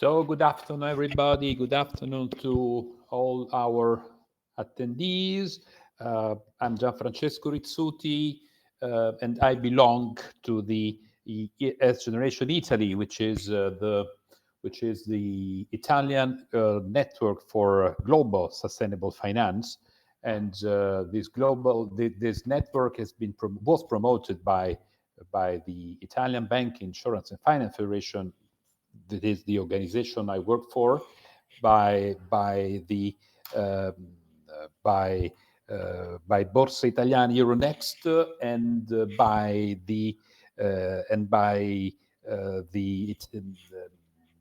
So good afternoon, everybody. Good afternoon to all our attendees. I'm Gianfrancesco Rizzuti, and I belong to the S Generation Italy, which is the Italian network for global sustainable finance. And this network was promoted by the Italian Bank, Insurance, and Finance Federation. That is the organization I work for, by the by Borsa Italiana Euronext, and by the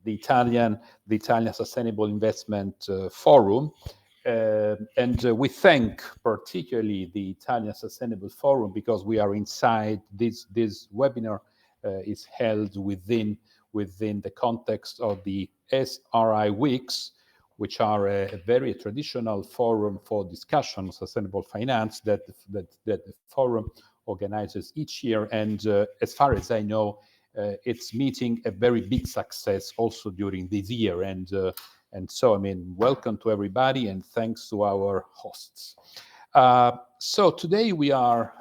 Italian Sustainable Investment Forum. We thank particularly the Italian Sustainable Forum because we are inside this webinar is held within the context of the SRI weeks, which are a very traditional forum for discussion on sustainable finance that the forum organizes each year. And as far as I know, it's meeting a very big success also during this year. And so, I mean, welcome to everybody, and thanks to our hosts. So today we are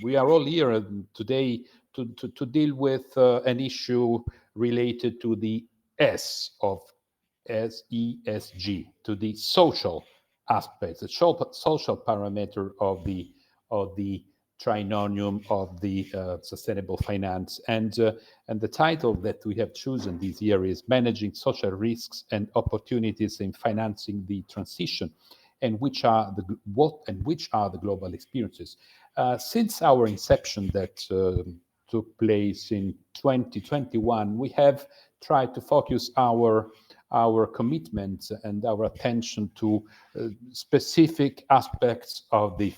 all here today to deal with an issue related to the S of SESG, to the social aspects, the social parameter of the trinomium of the sustainable finance. And the title that we have chosen this year is Managing Social Risks and Opportunities in Financing the Transition, and which are the global experiences. Since our inception that took place in 2021, we have tried to focus our commitment and our attention to specific aspects of the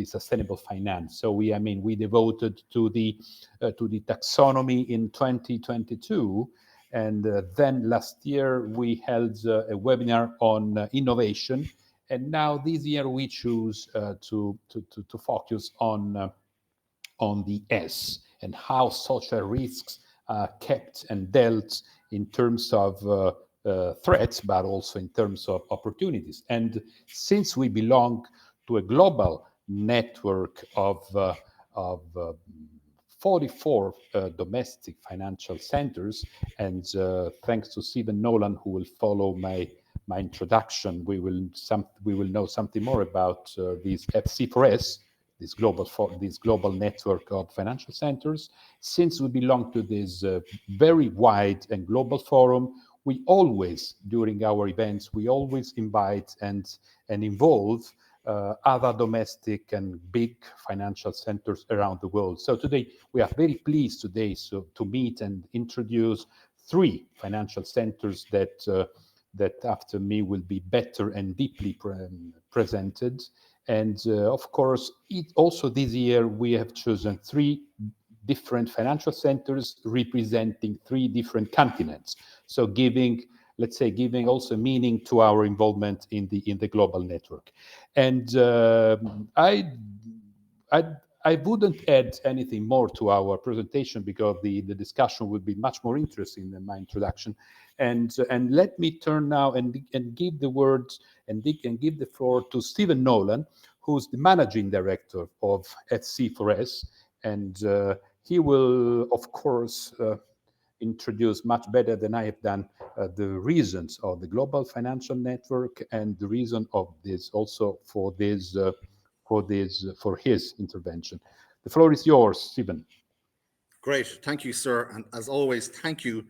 sustainable finance. So we devoted to the taxonomy in 2022, and then last year we held a webinar on innovation. And now this year we choose to focus on the S, and how social risks are kept and dealt in terms of threats, but also in terms of opportunities. And since we belong to a global network of 44 domestic financial centers, and thanks to Stephen Nolan, who will follow my introduction, we will know something more about these FC4S, this global network of financial centers. Since we belong to this very wide and global forum, we always, during our events, we always invite and involve other domestic and big financial centers around the world. So today, we are very pleased to meet and introduce 3 financial centers that after me will be better and deeply presented. And of course, also this year, we have chosen 3 different financial centers representing 3 different continents. So giving also meaning to our involvement in the global network. And I wouldn't add anything more to our presentation because the discussion would be much more interesting than my introduction. And let me turn now and give the words and give the floor to Stephen Nolan, who's the managing director of FC4S, and he will, of course, introduce much better than I have done the reasons of the global financial network and the reason of this also for his intervention. The floor is yours, Stephen. Great, thank you, sir. And as always, thank you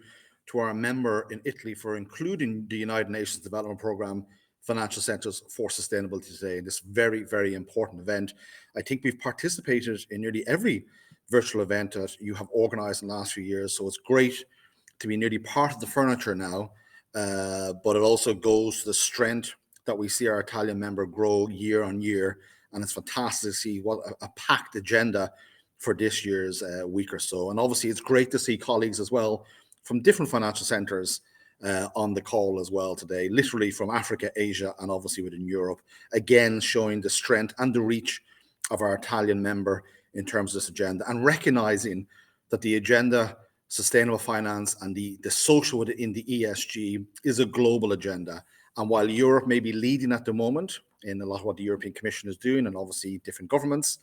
to our member in Italy for including the United Nations Development Programme Financial Centres for Sustainability today in this very, very important event. I think we've participated in nearly every virtual event that you have organised in the last few years, so it's great to be nearly part of the furniture now, but it also goes to the strength that we see our Italian member grow year on year, and it's fantastic to see what a packed agenda for this year's week or so. And obviously it's great to see colleagues as well from different financial centres on the call as well today, literally from Africa, Asia, and obviously within Europe, again showing the strength and the reach of our Italian member in terms of this agenda, and recognising that the agenda sustainable finance and the social in the ESG is a global agenda. And while Europe may be leading at the moment in a lot of what the European Commission is doing, and obviously different governments,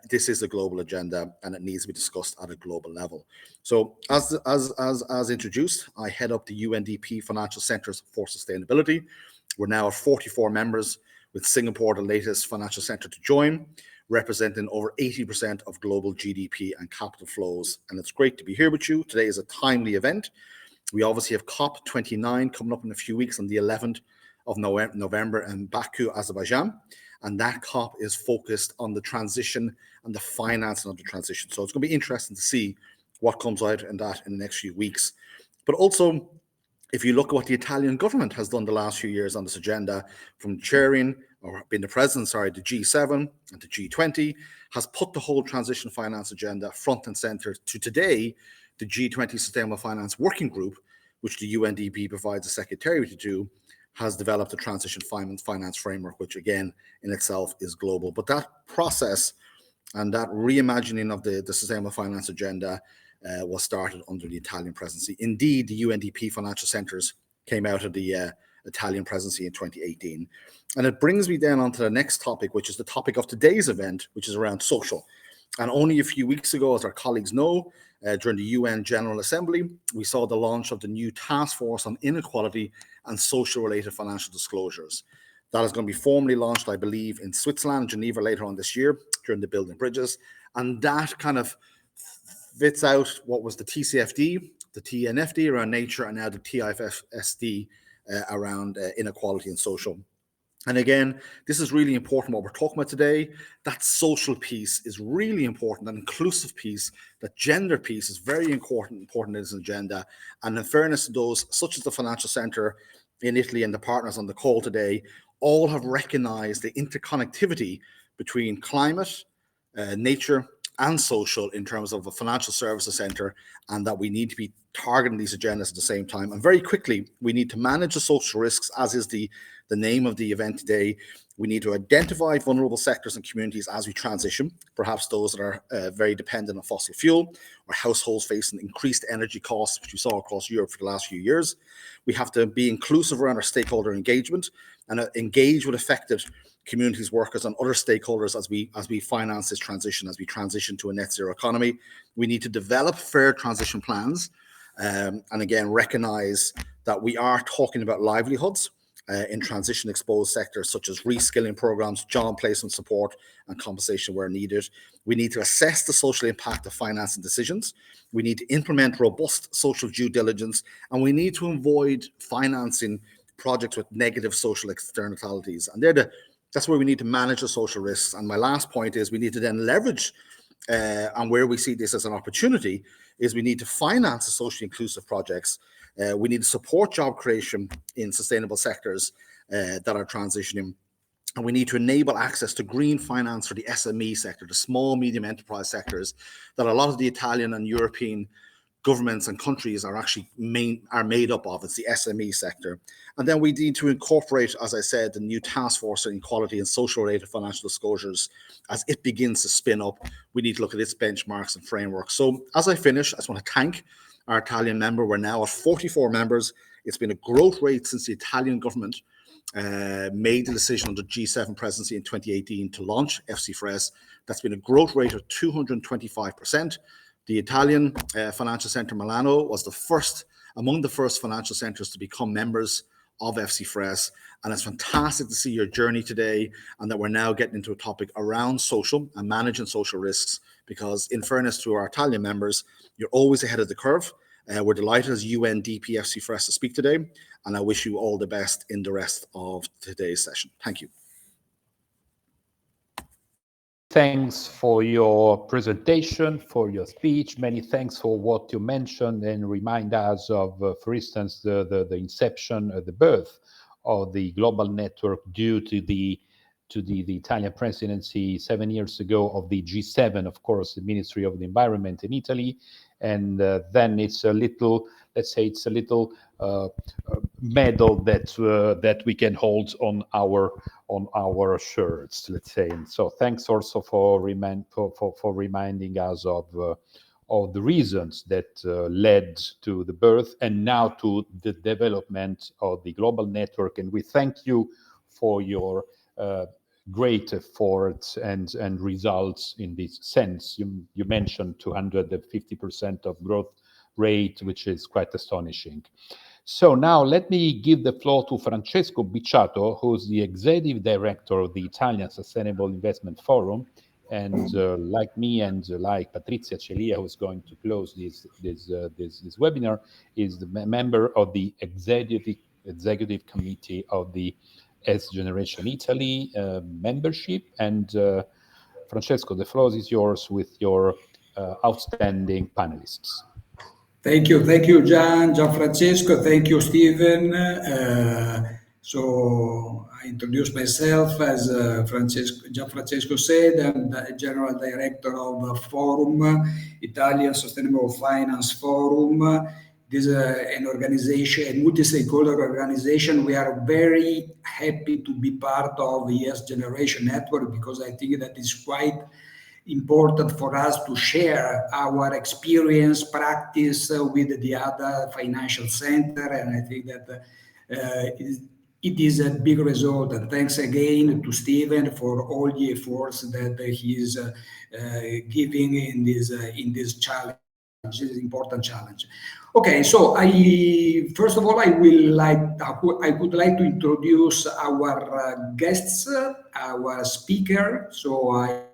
this is a global agenda and it needs to be discussed at a global level. So as introduced, I head up the UNDP Financial Centres for Sustainability. We're now at 44 members, with Singapore the latest financial centre to join, representing over 80% of global GDP and capital flows. And it's great to be here with you. Today is a timely event. We obviously have COP29 coming up in a few weeks on the 11th of November in Baku, Azerbaijan. And that COP is focused on the transition and the financing of the transition. So it's going to be interesting to see what comes out in that in the next few weeks. But also, if you look at what the Italian government has done the last few years on this agenda, from chairing or being the president, the G7 and the G20, has put the whole transition finance agenda front and center to today, the G20 Sustainable Finance Working Group, which the UNDP provides a secretariat to do, has developed a transition finance framework, which again in itself is global. But that process and that reimagining of the sustainable finance agenda was started under the Italian presidency. Indeed, the UNDP financial centres came out of the Italian presidency in 2018. And it brings me then on to the next topic, which is the topic of today's event, which is around social. And only a few weeks ago, as our colleagues know, during the UN General Assembly, we saw the launch of the new Task Force on Inequality and Social-Related Financial Disclosures. That is going to be formally launched, I believe, in Switzerland, Geneva later on this year, during the Building Bridges. And that kind of fits out what was the TCFD, the TNFD around nature, and now the TIFSD around inequality and social. And again, this is really important what we're talking about today. That social piece is really important, that inclusive piece, that gender piece is very important in this agenda. And in fairness to those, such as the Financial Centre in Italy and the partners on the call today, all have recognized the interconnectivity between climate, nature, and social in terms of a financial services centre, and that we need to be targeting these agendas at the same time. And very quickly, we need to manage the social risks, as is the name of the event today. We need to identify vulnerable sectors and communities as we transition, perhaps those that are very dependent on fossil fuel, or households facing increased energy costs, which we saw across Europe for the last few years. We have to be inclusive around our stakeholder engagement and engage with affected communities, workers, and other stakeholders as we finance this transition, as we transition to a net zero economy. We need to develop fair transition plans, and again, recognize that we are talking about livelihoods in transition exposed sectors, such as reskilling programs, job placement support, and compensation where needed. We need to assess the social impact of financing decisions. We need to implement robust social due diligence, and we need to avoid financing projects with negative social externalities. And that's where we need to manage the social risks. And my last point is we need to then leverage, and where we see this as an opportunity, is we need to finance the socially inclusive projects. We need to support job creation in sustainable sectors that are transitioning. And we need to enable access to green finance for the SME sector, the small, medium enterprise sectors that a lot of the Italian and European governments and countries are actually made up of. It's the SME sector. And then we need to incorporate, as I said, the new task force on equality and social related financial disclosures as it begins to spin up. We need to look at its benchmarks and frameworks. So as I finish, I just want to thank our Italian member. We're now at 44 members. It's been a growth rate since the Italian government made the decision under G7 presidency in 2018 to launch FCFRES. That's been a growth rate of 225%. The Italian Financial Centre Milano was among the first financial centres to become members of FCFRES. And it's fantastic to see your journey today, and that we're now getting into a topic around social and managing social risks, because in fairness to our Italian members, you're always ahead of the curve. We're delighted as UNDP FCFRES to speak today, and I wish you all the best in the rest of today's session. Thank you. Thanks for your presentation, for your speech. Many thanks for what you mentioned and remind us of, for instance, the inception, the birth of the global network due to the Italian presidency 7 years ago of the G7, of course, the Ministry of the Environment in Italy. And then it's a little, let's say, it's a little medal that we can hold on our shirts, let's say. And so thanks also for reminding us of the reasons that led to the birth and now to the development of the global network. And we thank you for your great efforts and results in this sense. You mentioned 250% of growth rate, which is quite astonishing. So now let me give the floor to Francesco Bicciato, who's the executive director of the Italian Sustainable Investment Forum. And like me and like Patrizia Celia, who's going to close this webinar, is the member of the executive committee of the S Generation Italy membership. And Francesco, the floor is yours with your outstanding panelists. Thank you, Gianfrancesco. Thank you, Stephen. So I introduce myself as Gianfrancesco said. I'm the General Director of Forum, Italian Sustainable Finance Forum. This is an organization, a multi-stakeholder organization. We are very happy to be part of the Yes Generation Network because I think that is quite important for us to share our experience, practice with the other financial center. And I think that it is a big result. And thanks again to Stephen for all the efforts that he is giving in this challenge, this important challenge. Okay, so first of all, I would like to introduce our guests, our speaker. So I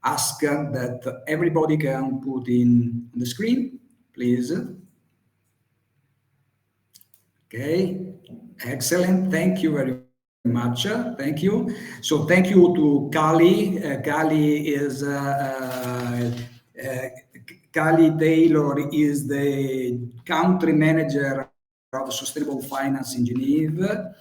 ask that everybody can put in the screen, please. Okay, excellent. Thank you very much. Thank you. So thank you to Kali. Kali Taylor is the country manager of Sustainable Finance in Geneva.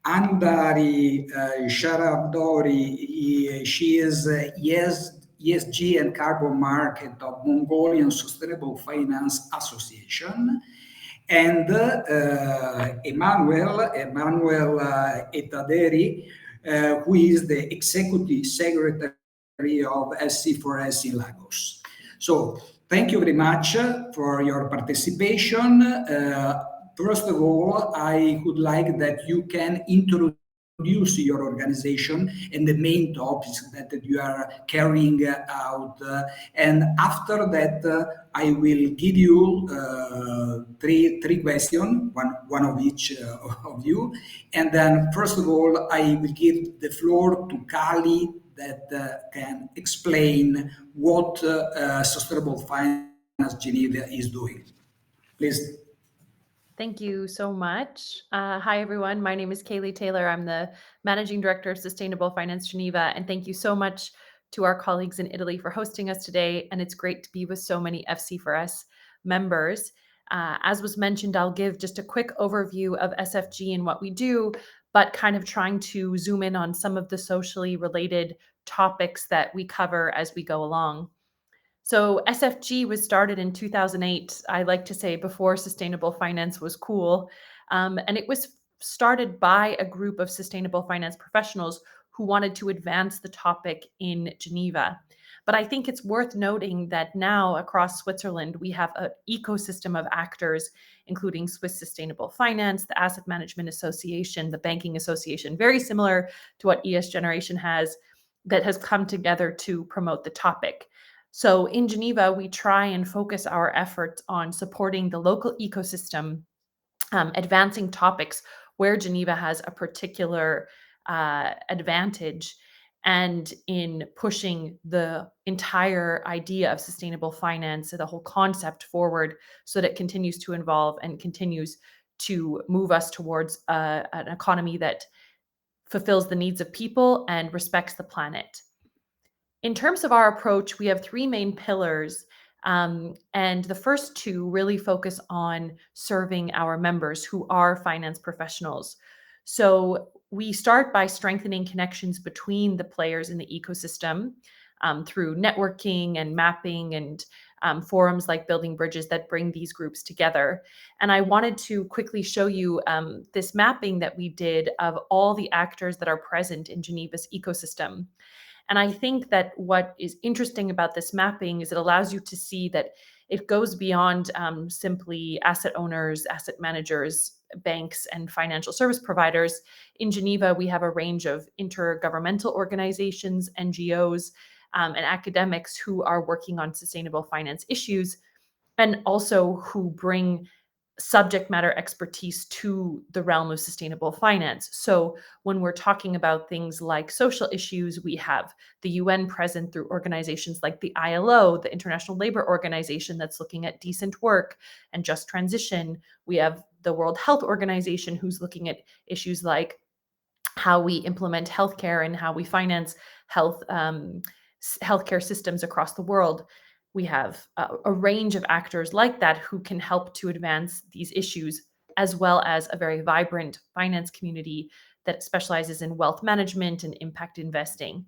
Andari Sharabdori, she is ESG and carbon market of Mongolian Sustainable Finance Association. And Emmanuel Etaderi, who is the executive secretary of SC4S in Lagos. So thank you very much for your participation. First of all, I would like that you can introduce your organization and the main topics that you are carrying out. And after that, I will give you three questions, one of each of you. And then, first of all, I will give the floor to Kali that can explain what Sustainable Finance Geneva is doing. Please. Thank you so much. Hi, everyone. My name is Kaylee Taylor. I'm the Managing Director of Sustainable Finance Geneva. And thank you so much to our colleagues in Italy for hosting us today. And it's great to be with so many FC4S members. As was mentioned, I'll give just a quick overview of SFG and what we do, but kind of trying to zoom in on some of the socially related topics that we cover as we go along. So SFG was started in 2008, I like to say before sustainable finance was cool. And it was started by a group of sustainable finance professionals who wanted to advance the topic in Geneva. But I think it's worth noting that now across Switzerland, we have an ecosystem of actors, including Swiss Sustainable Finance, the Asset Management Association, the Banking Association, very similar to what ES Generation has, that has come together to promote the topic. So in Geneva, we try and focus our efforts on supporting the local ecosystem, advancing topics where Geneva has a particular advantage, and in pushing the entire idea of sustainable finance, the whole concept forward so that it continues to evolve and continues to move us towards an economy that fulfills the needs of people and respects the planet. In terms of our approach, we have three main pillars, and the first two really focus on serving our members who are finance professionals. So we start by strengthening connections between the players in the ecosystem through networking and mapping and forums like Building Bridges that bring these groups together. And I wanted to quickly show you this mapping that we did of all the actors that are present in Geneva's ecosystem. And I think that what is interesting about this mapping is it allows you to see that it goes beyond simply asset owners, asset managers, banks, and financial service providers. In Geneva, we have a range of intergovernmental organizations, NGOs, and academics who are working on sustainable finance issues, and also who bring subject matter expertise to the realm of sustainable finance. So when we're talking about things like social issues, we have the UN present through organizations like the ILO, the International Labor Organization, that's looking at decent work and just transition. We have the World Health Organization, who's looking at issues like how we implement healthcare and how we finance healthcare systems across the world. We have a range of actors like that who can help to advance these issues, as well as a very vibrant finance community that specializes in wealth management and impact investing.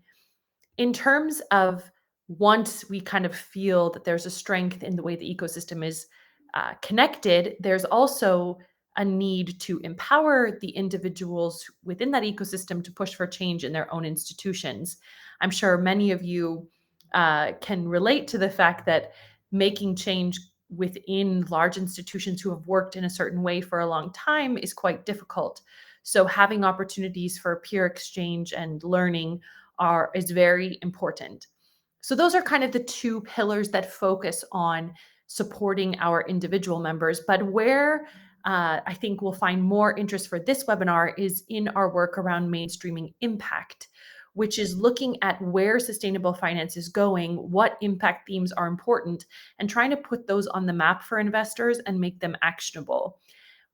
In terms of, once we kind of feel that there's a strength in the way the ecosystem is connected, there's also a need to empower the individuals within that ecosystem to push for change in their own institutions. I'm sure many of you can relate to the fact that making change within large institutions who have worked in a certain way for a long time is quite difficult. So having opportunities for peer exchange and learning is very important. So those are kind of the two pillars that focus on supporting our individual members. But where I think we'll find more interest for this webinar is in our work around mainstreaming impact, which is looking at where sustainable finance is going, what impact themes are important, and trying to put those on the map for investors and make them actionable.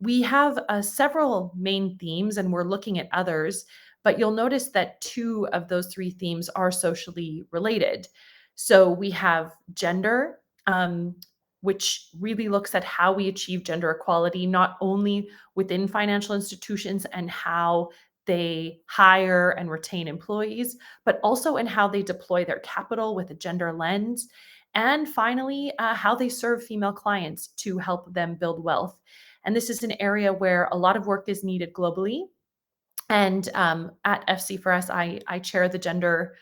We have several main themes, and we're looking at others, but you'll notice that 2 of those 3 themes are socially related. So we have gender, which really looks at how we achieve gender equality, not only within financial institutions and how they hire and retain employees, but also in how they deploy their capital with a gender lens. And finally, how they serve female clients to help them build wealth. And this is an area where a lot of work is needed globally. And at FC4S, I chair the gender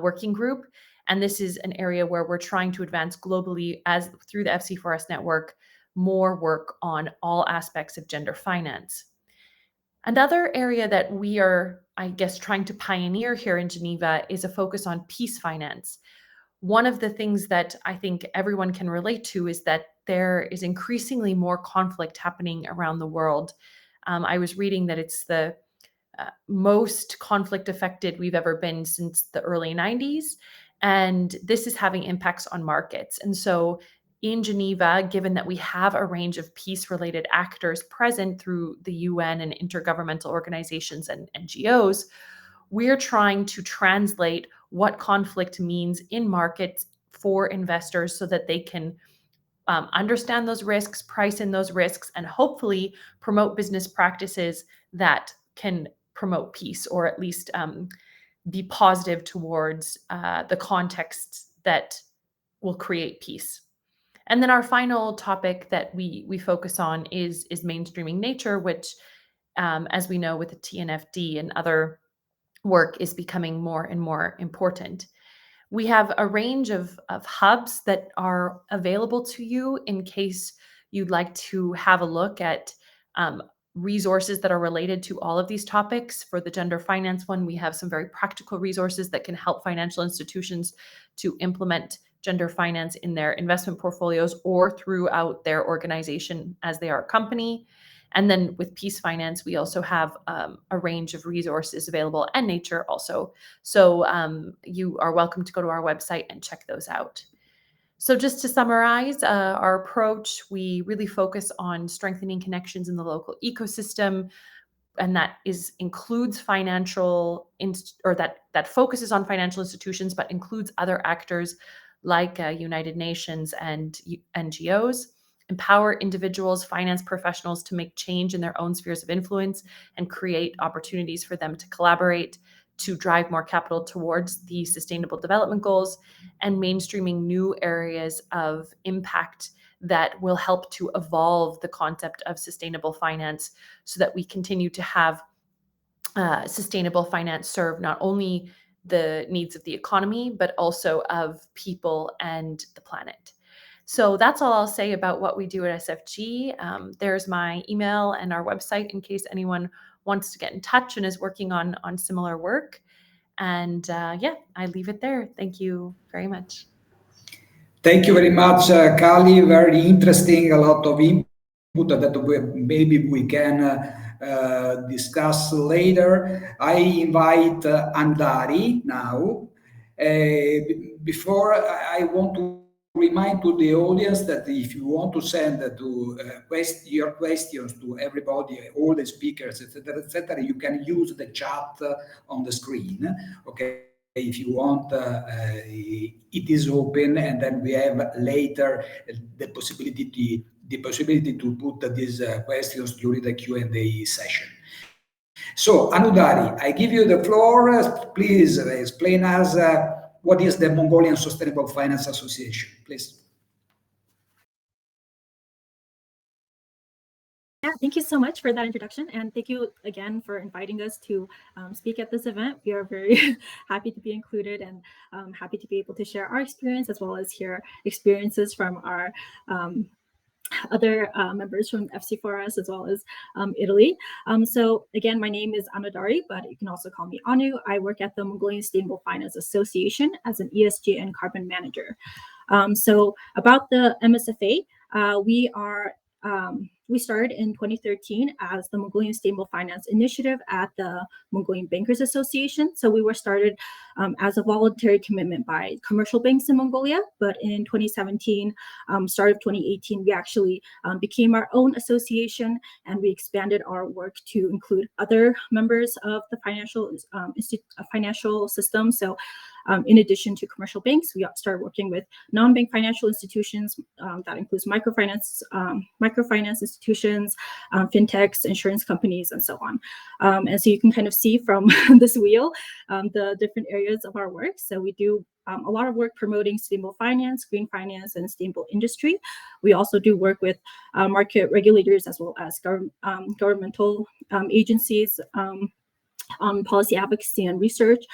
working group. And this is an area where we're trying to advance globally, as through the FC4S network, more work on all aspects of gender finance. Another area that we are, I guess, trying to pioneer here in Geneva is a focus on peace finance. One of the things that I think everyone can relate to is that there is increasingly more conflict happening around the world. I was reading that it's the most conflict affected we've ever been since the early 90s. And this is having impacts on markets. And so in Geneva, given that we have a range of peace-related actors present through the UN and intergovernmental organizations and NGOs, we're trying to translate what conflict means in markets for investors so that they can understand those risks, price in those risks, and hopefully promote business practices that can promote peace, or at least be positive towards the context that will create peace. And then our final topic that we focus on is mainstreaming nature, which, as we know with the TNFD and other work, is becoming more and more important. We have a range of hubs that are available to you in case you'd like to have a look at resources that are related to all of these topics. For the gender finance one, we have some very practical resources that can help financial institutions to implement gender finance in their investment portfolios or throughout their organization as they are a company. And then with peace finance, we also have a range of resources available, and nature also. So you are welcome to go to our website and check those out. So just to summarize our approach, we really focus on strengthening connections in the local ecosystem, and that includes that focuses on financial institutions, but includes other actors like United Nations and NGOs. Empower individuals, finance professionals to make change in their own spheres of influence and create opportunities for them to collaborate to drive more capital towards the Sustainable Development Goals, and mainstreaming new areas of impact that will help to evolve the concept of sustainable finance so that we continue to have sustainable finance serve not only the needs of the economy, but also of people and the planet. So that's all I'll say about what we do at SFG. There's my email and our website in case anyone wants to get in touch and is working on similar work. And yeah, I leave it there. Thank you very much. Thank you very much, Kali. Very interesting. A lot of input that maybe we can discuss later. I invite Andari now. Before, I want to remind to the audience that if you want to send your questions to everybody, all the speakers, etc., you can use the chat on the screen. Okay. If you want, it is open, and then we have later the possibility to put these questions during the Q&A session. So, Anudari, I give you the floor. Please explain us what is the Mongolian Sustainable Finance Association, please. Yeah, thank you so much for that introduction, and thank you again for inviting us to speak at this event. We are very happy to be included and happy to be able to share our experience as well as hear experiences from our other members from FC4S as well as Italy. So again, my name is Anudari, but you can also call me Anu. I work at the Mongolian Sustainable Finance Association as an ESG and carbon manager. So about the MSFA, we started in 2013 as the Mongolian Sustainable Finance Initiative at the Mongolian Bankers Association. So we were started as a voluntary commitment by commercial banks in Mongolia. But in 2017, start of 2018, we actually became our own association, and we expanded our work to include other members of the financial system. So in addition to commercial banks, we started working with non-bank financial institutions. That includes microfinance institutions, fintechs, insurance companies, and so on. And so you can kind of see from this wheel the different areas of our work. So we do a lot of work promoting sustainable finance, green finance, and sustainable industry. We also do work with market regulators as well as governmental agencies on policy advocacy and research.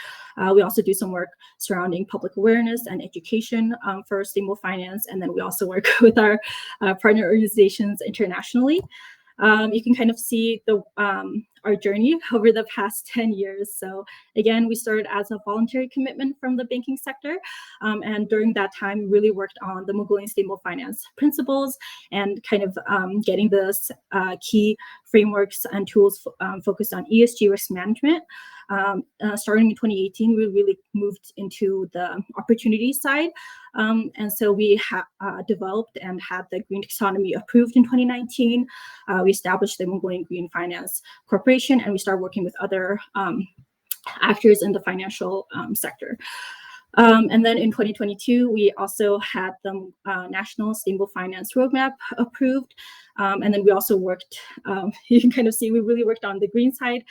We also do some work surrounding public awareness and education for sustainable finance. And then we also work with our partner organizations internationally. You can kind of see our journey over the past 10 years. So again, we started as a voluntary commitment from the banking sector. And during that time, we really worked on the Mongolian Sustainable Finance principles and kind of getting the key frameworks and tools focused on ESG risk management. Starting in 2018, we really moved into the opportunity side. And so we developed and had the green taxonomy approved in 2019. We established the Mongolian Green Finance Corporation, and we started working with other actors in the financial sector. And then in 2022, we also had the National Sustainable Finance Roadmap approved. And then we also worked, you can kind of see we really worked on the green side,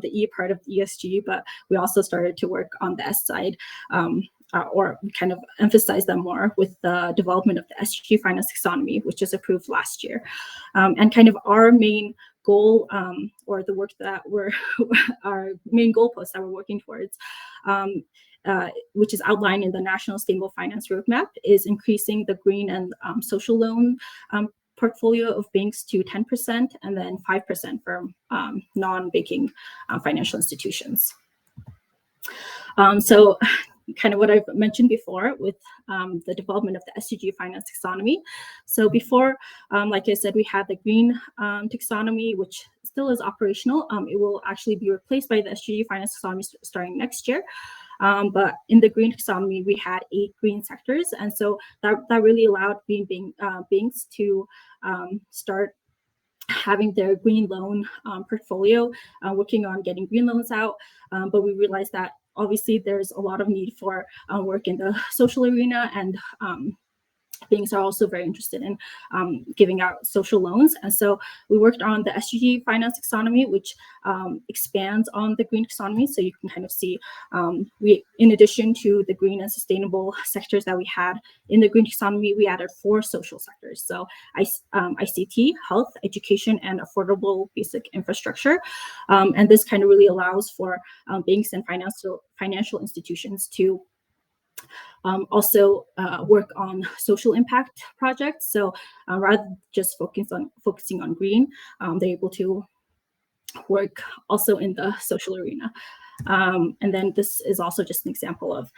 the E part of ESG, but we also started to work on the S side, or kind of emphasize them more with the development of the SG Finance Taxonomy, which was approved last year. And kind of our main goal, or the work that our main goalpost that we're working towards, which is outlined in the National Sustainable Finance Roadmap, is increasing the green and social loan portfolio of banks to 10% and then 5% for non-banking financial institutions. So kind of what I've mentioned before with the development of the SDG Finance Taxonomy. So before, like I said, we had the green taxonomy, which still is operational. It will actually be replaced by the SDG Finance Taxonomy starting next year. But in the green taxonomy, we had 8 green sectors. And so that really allowed banks to start having their green loan portfolio, working on getting green loans out. But we realized that obviously there's a lot of need for work in the social arena and banks are also very interested in giving out social loans. And so we worked on the SDG finance taxonomy, which expands on the green taxonomy. So you can kind of see, we, in addition to the green and sustainable sectors that we had in the green taxonomy, we added 4 social sectors. So ICT, health, education, and affordable basic infrastructure. And this kind of really allows for banks and financial institutions to also work on social impact projects. So rather than just focusing on green, they're able to work also in the social arena. And then this is also just an example of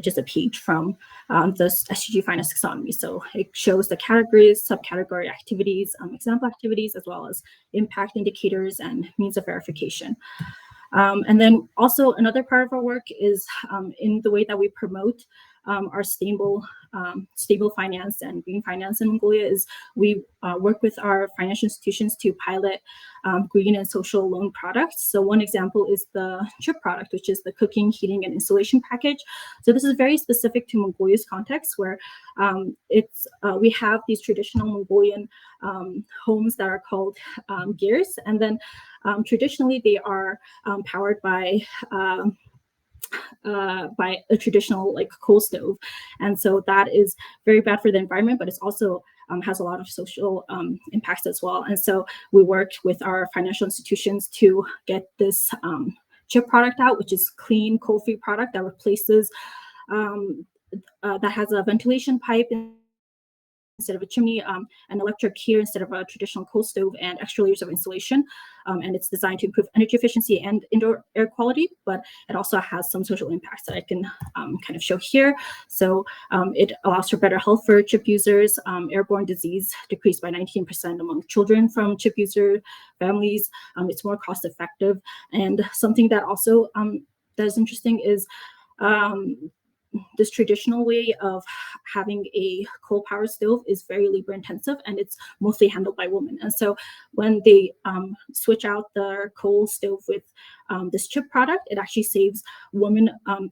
just a page from the SDG finance taxonomy. So it shows the categories, subcategory activities, example activities, as well as impact indicators and means of verification. And then also another part of our work is in the way that we promote our stable finance and green finance in Mongolia is we work with our financial institutions to pilot green and social loan products. So one example is the CHIP product, which is the cooking, heating, and installation package. So this is very specific to Mongolia's context, where we have these traditional Mongolian homes that are called gears, and then traditionally they are powered by a traditional like coal stove, and so that is very bad for the environment, but it's also has a lot of social impacts as well. And so we worked with our financial institutions to get this CHIP product out, which is clean coal-free product that replaces that has a ventilation pipe instead of a chimney, an electric heater instead of a traditional coal stove, and extra layers of insulation. And it's designed to improve energy efficiency and indoor air quality, but it also has some social impacts that I can kind of show here. So it allows for better health for CHIP users, airborne disease decreased by 19% among children from CHIP user families. It's more cost effective. And something that also that is interesting is this traditional way of having a coal power stove is very labor intensive, and it's mostly handled by women. And so when they switch out their coal stove with this CHIP product, it actually saves women on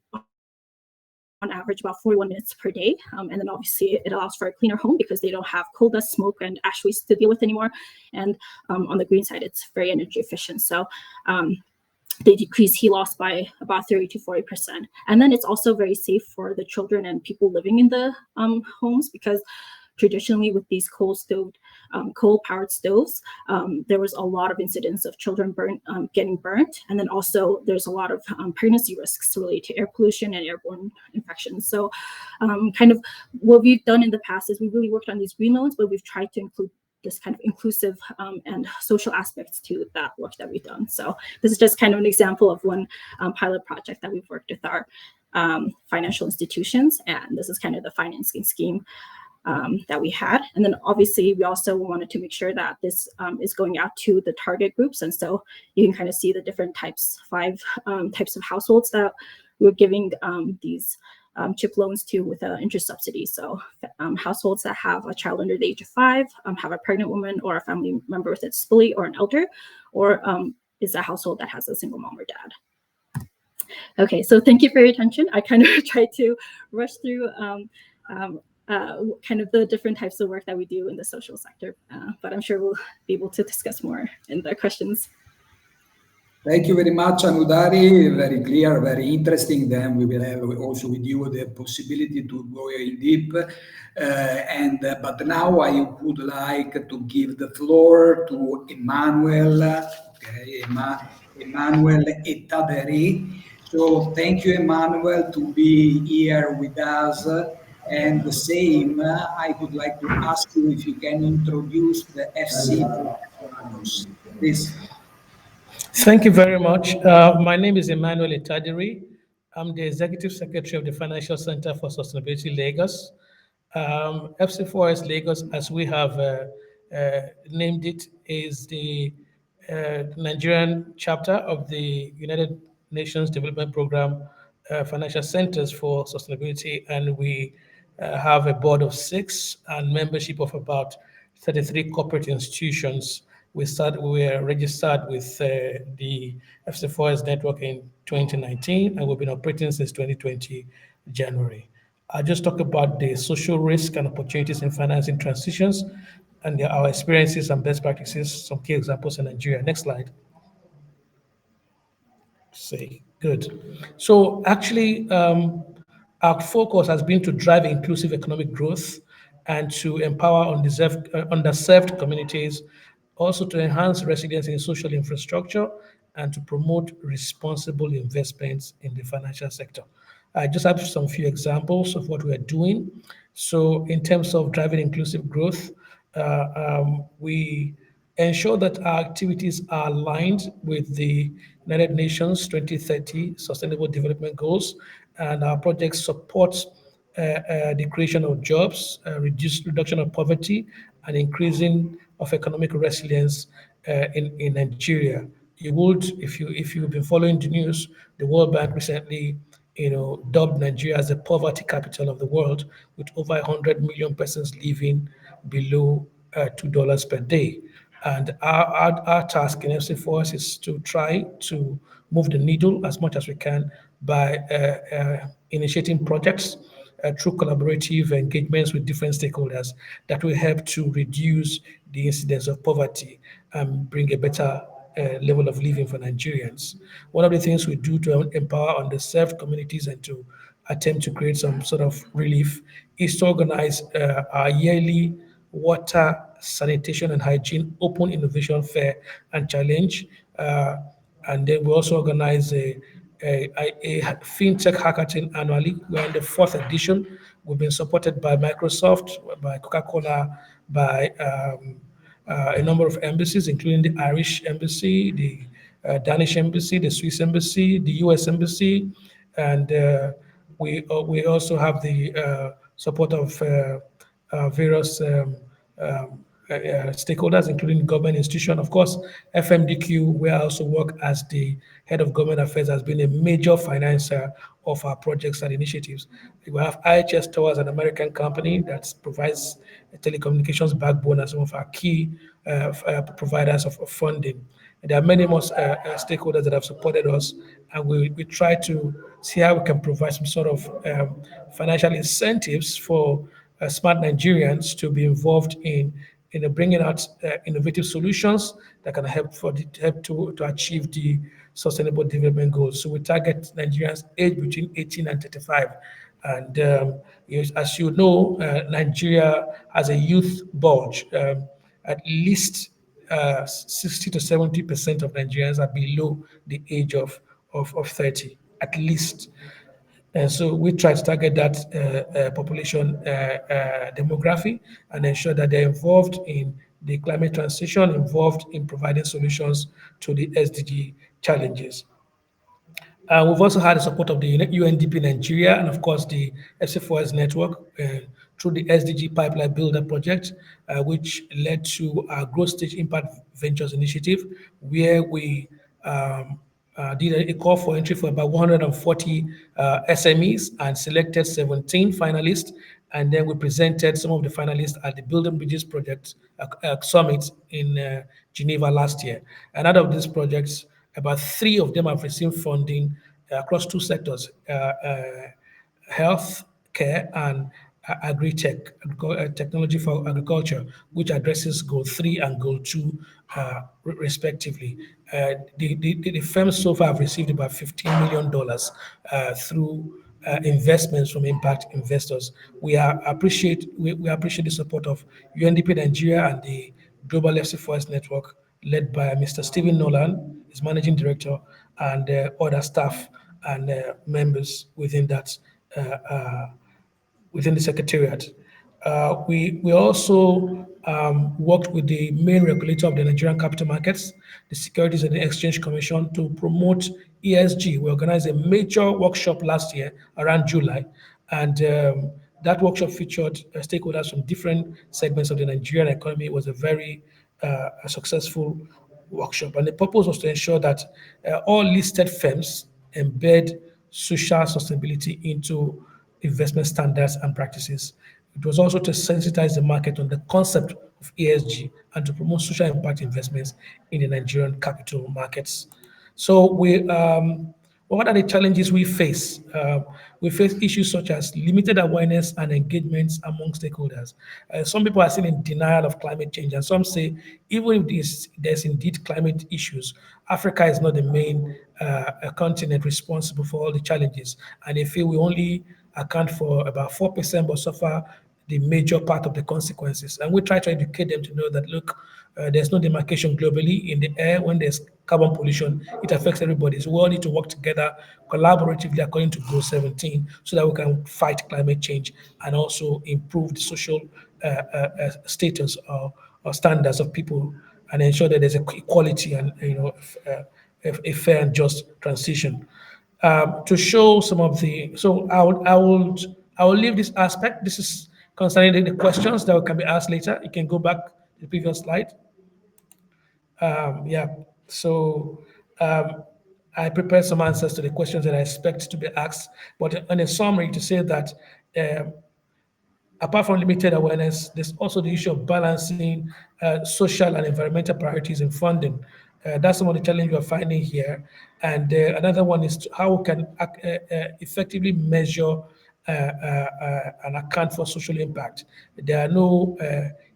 average about 41 minutes per day. And then obviously it allows for a cleaner home because they don't have coal dust, smoke, and ash waste to deal with anymore. And on the green side, it's very energy efficient. So they decrease heat loss by about 30 to 40%. And then it's also very safe for the children and people living in the homes, because traditionally with these coal-powered stoves, there was a lot of incidents of children getting burnt. And then also there's a lot of pregnancy risks related to air pollution and airborne infections. So kind of what we've done in the past is we really worked on these green loans, but we've tried to include this kind of inclusive and social aspects to that work that we've done. So this is just kind of an example of one pilot project that we've worked with our financial institutions. And this is kind of the financing scheme that we had. And then obviously we also wanted to make sure that this is going out to the target groups. And so you can kind of see the different types, 5 types of households that we're giving these CHIP loans to with an interest subsidy. So households that have a child under the age of 5, have a pregnant woman or a family member with a disability or an elder, or is a household that has a single mom or dad. Okay, so thank you for your attention. I kind of tried to rush through kind of the different types of work that we do in the social sector, but I'm sure we'll be able to discuss more in the questions. Thank you very much, Anudari. Very clear, very interesting. Then we will have also with you the possibility to go in deep. But now I would like to give the floor to Emmanuel. Okay, Emmanuel Etaderi. So thank you, Emmanuel, to be here with us. And the same, I would like to ask you if you can introduce the FC values. Please. Thank you very much. My name is Emmanuel Etadiri. I'm the Executive Secretary of the Financial Center for Sustainability Lagos. FC4S Lagos, as we have named it, is the Nigerian chapter of the United Nations Development Program Financial Centers for Sustainability, and we have a board of 6 and membership of about 33 corporate institutions. We were registered with the FC4S network in 2019, and we've been operating since 2020 January. I just talk about the social risk and opportunities in financing transitions and our experiences and best practices, some key examples in Nigeria. Next slide. Say, good. So actually, our focus has been to drive inclusive economic growth and to empower underserved communities, also to enhance resilience in social infrastructure and to promote responsible investments in the financial sector. I just have some few examples of what we are doing. So in terms of driving inclusive growth, we ensure that our activities are aligned with the United Nations 2030 Sustainable Development Goals, and our projects support the creation of jobs, reduction of poverty, and increasing of economic resilience in Nigeria. You would, if you've been following the news, the World Bank recently, dubbed Nigeria as the poverty capital of the world, with over 100 million persons living below $2 per day. And our task in FC Force is to try to move the needle as much as we can by initiating projects through collaborative engagements with different stakeholders that will help to reduce the incidence of poverty and bring a better level of living for Nigerians. One of the things we do to empower underserved communities and to attempt to create some sort of relief is to organize our yearly water, sanitation, and hygiene open innovation fair and challenge. And then we also organize a fintech hackathon annually. We're in the fourth edition. We've been supported by Microsoft, by Coca-Cola, by a number of embassies, including the Irish embassy, the Danish embassy, the Swiss embassy, the US embassy, and we also have the support of various stakeholders, including government institution. Of course, FMDQ, where I also work as the head of government affairs, has been a major financer of our projects and initiatives. We have IHS Towers, an American company that provides a telecommunications backbone as some of our key providers of funding. And there are many more stakeholders that have supported us, and we try to see how we can provide some sort of financial incentives for smart Nigerians to be involved in bringing out innovative solutions that can help to achieve the sustainable development goals. So we target Nigerians aged between 18 and 35. And as you know, Nigeria has a youth bulge. At least 60 to 70% of Nigerians are below the age of 30, at least. And so we try to target that population demography and ensure that they're involved in the climate transition, involved in providing solutions to the SDG challenges. We've also had the support of the UNDP Nigeria and, of course, the FC4S network through the SDG Pipeline Builder project, which led to our Growth Stage Impact Ventures initiative, where we did a call for entry for about 140 SMEs and selected 17 finalists. And then we presented some of the finalists at the Building Bridges Project Summit in Geneva last year. And out of these projects, about 3 of them have received funding across 2 sectors, health care and agri-tech, technology for agriculture, which addresses Goal 3 and Goal 2 respectively. The firms so far have received about $15 million through investments from impact investors. We appreciate the support of UNDP Nigeria and the Global FC4S Network, led by Mr. Stephen Nolan, his managing director, and other staff and members within that within the secretariat. We also worked with the main regulator of the Nigerian capital markets, the Securities and Exchange Commission, to promote ESG. We organized a major workshop last year around July, and that workshop featured stakeholders from different segments of the Nigerian economy. It was a very successful workshop, and the purpose was to ensure that all listed firms embed social sustainability into investment standards and practices. It was also to sensitize the market on the concept of ESG and to promote social impact investments in the Nigerian capital markets. So we What are the challenges we face? We face issues such as limited awareness and engagements among stakeholders. Some people are still in denial of climate change, and some say even if there's indeed climate issues, Africa is not the main continent responsible for all the challenges, and they feel we only account for about 4% but suffer the major part of the consequences. And we try to educate them to know that, look, there's no demarcation globally. In the air, when there's carbon pollution, it affects everybody. So we all need to work together collaboratively according to Goal 17 so that we can fight climate change and also improve the social status or standards of people and ensure that there's equality and a fair and just transition. To show some of the, so I will leave this aspect. This is concerning the questions that can be asked later. You can go back to the previous slide. Yeah, so I prepared some answers to the questions that I expect to be asked, but in a summary to say that apart from limited awareness, there's also the issue of balancing social and environmental priorities in funding. That's some of the challenge we're finding here. And another one is how we can effectively measure and account for social impact. There are no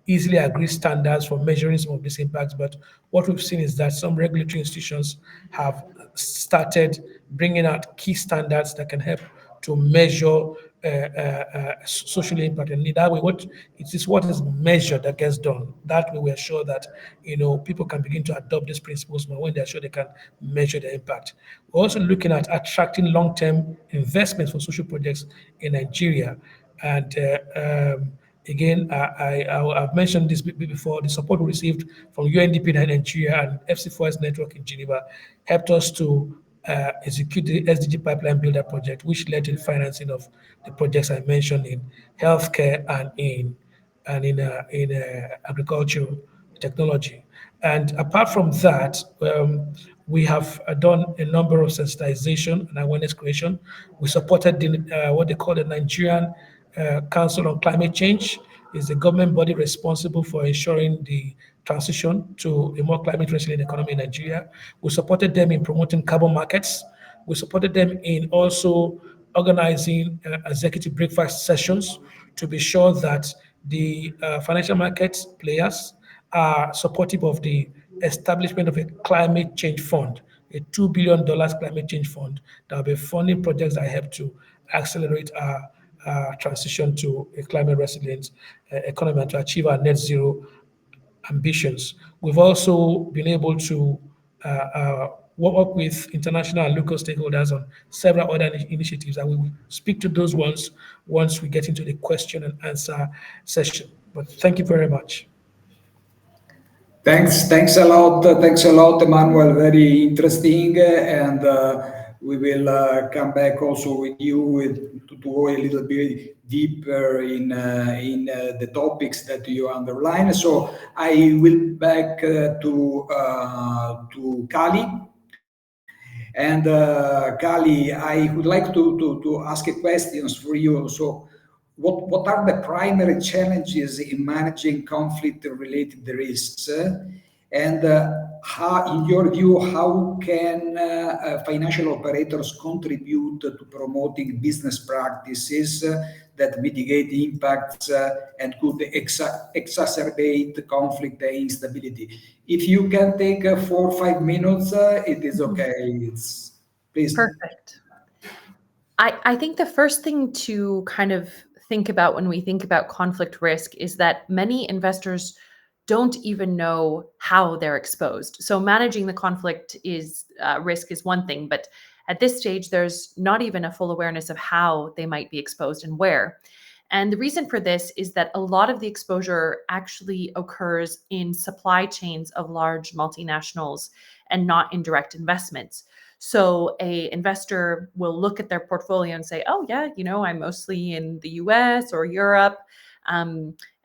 easily agreed standards for measuring some of these impacts, but what we've seen is that some regulatory institutions have started bringing out key standards that can help to measure social impact, and in that way, what is measured that gets done. That way, we are sure that people can begin to adopt these principles when they're sure they can measure the impact. We're also looking at attracting long-term investments for social projects in Nigeria, and again, I've mentioned this before. The support we received from UNDP in Nigeria and FC4S network in Geneva helped us to execute the SDG pipeline builder project, which led to the financing of the projects I mentioned in healthcare and in agricultural technology. And apart from that, we have done a number of sensitization and awareness creation. We supported what they call the Nigerian Council on Climate Change. Is the government body responsible for ensuring the transition to a more climate resilient economy in Nigeria. We supported them in promoting carbon markets. We supported them in also organizing executive breakfast sessions to be sure that the financial markets players are supportive of the establishment of a climate change fund, a $2 billion climate change fund that will be funding projects that help to accelerate our transition to a climate resilient economy and to achieve our net zero ambitions. We've also been able to work with international and local stakeholders on several other initiatives, and we will speak to those ones once we get into the question and answer session. But thank you very much. Thanks a lot, Emmanuel. Very interesting, and we will come back also with you to go a little bit deeper in the topics that you underline. So I will back to Kali. And Kali, I would like to ask questions for you. So what are the primary challenges in managing conflict-related risks? And how, in your view, how can financial operators contribute to promoting business practices that mitigate impacts and could exacerbate conflict and instability? If you can take 4 or 5 minutes, it is okay. Please. Perfect. I think the first thing to kind of think about when we think about conflict risk is that many investors don't even know how they're exposed. So managing the conflict risk is one thing, but at this stage, there's not even a full awareness of how they might be exposed and where. And the reason for this is that a lot of the exposure actually occurs in supply chains of large multinationals and not in direct investments. So a investor will look at their portfolio and say, oh yeah, I'm mostly in the US or Europe,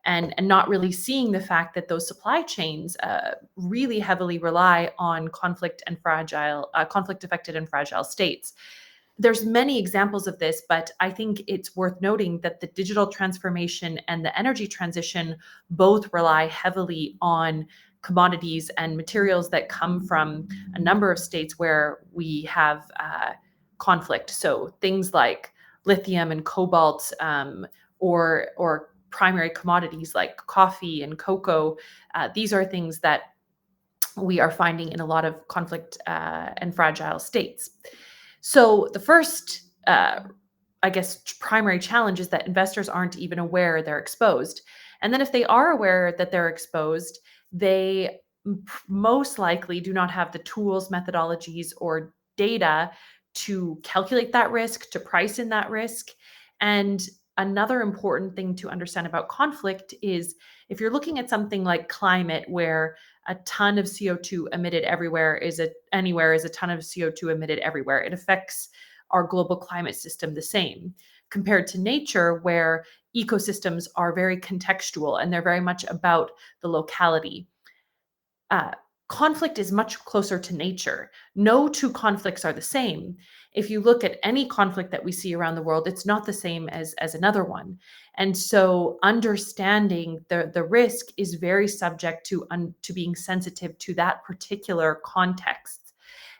and not really seeing the fact that those supply chains really heavily rely on conflict affected and fragile states. There's many examples of this, but I think it's worth noting that the digital transformation and the energy transition both rely heavily on commodities and materials that come from a number of states where we have conflict. So things like lithium and cobalt, or primary commodities like coffee and cocoa. These are things that we are finding in a lot of conflict and fragile states. So the first, I guess, primary challenge is that investors aren't even aware they're exposed. And then if they are aware that they're exposed, they most likely do not have the tools, methodologies, or data to calculate that risk, to price in that risk. And another important thing to understand about conflict is if you're looking at something like climate, where a ton of CO2 emitted anywhere is a ton of CO2 emitted everywhere, it affects our global climate system the same, compared to nature, where ecosystems are very contextual and they're very much about the locality. Conflict is much closer to nature. No two conflicts are the same. If you look at any conflict that we see around the world, it's not the same as another one. And so understanding the risk is very subject to being sensitive to that particular context.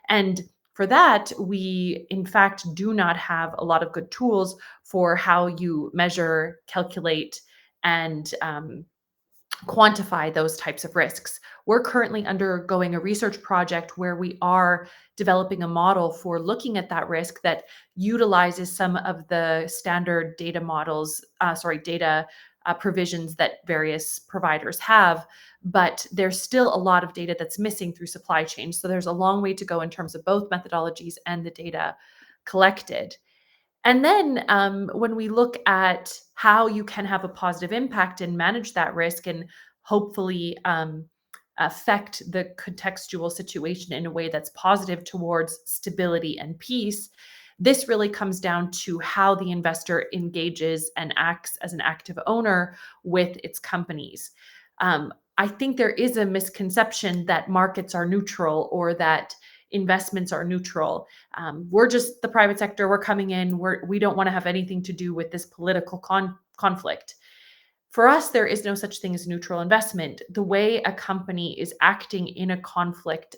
And for that, we in fact do not have a lot of good tools for how you measure, calculate, and quantify those types of risks. We're currently undergoing a research project where we are developing a model for looking at that risk that utilizes some of the standard data models, provisions that various providers have, but there's still a lot of data that's missing through supply chain. So there's a long way to go in terms of both methodologies and the data collected. And then when we look at how you can have a positive impact and manage that risk and hopefully affect the contextual situation in a way that's positive towards stability and peace, this really comes down to how the investor engages and acts as an active owner with its companies. I think there is a misconception that markets are neutral or that investments are neutral. We're just the private sector. We're coming in. We don't want to have anything to do with this political conflict. For us, there is no such thing as neutral investment. The way a company is acting in a conflict